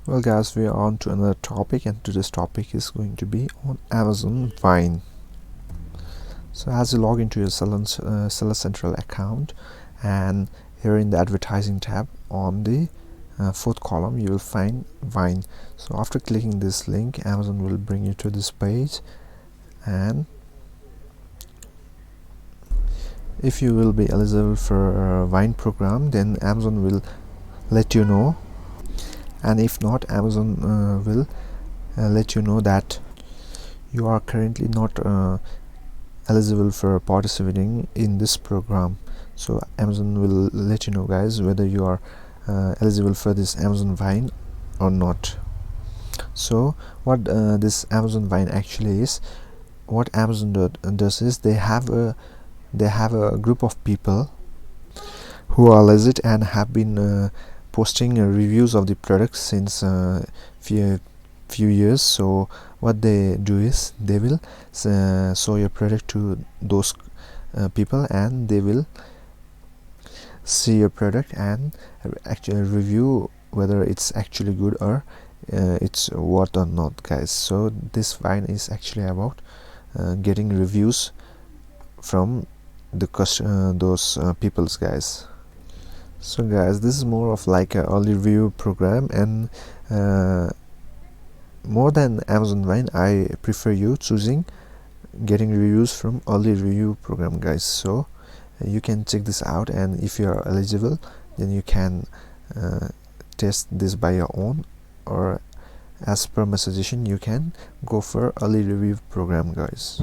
Well guys, we are on to another topic, and today's topic is going to be on Amazon Vine. So as you log into your Seller Central account, and here in the advertising tab on the fourth column you will find Vine. So after clicking this link, Amazon will bring you to this page, and if you will be eligible for a Vine program, then Amazon will let you know, and if not, Amazon will let you know that you are currently not eligible for participating in this program. So Amazon will let you know, guys, whether you are eligible for this Amazon Vine or not. So what this Amazon Vine actually is, what Amazon does is they have a group of people who are legit and have been posting reviews of the products since few years. So what they do is they will show your product to those people, and they will see your product and actually review whether it's actually good or it's worth or not, guys. So this Vine is actually about getting reviews from the those peoples, guys. So guys, this is more of like a early review program, and more than Amazon Vine, I prefer you choosing getting reviews from early review program, guys. So you can check this out, and if you are eligible, then you can test this by your own, or as per my suggestion, you can go for early review program, guys.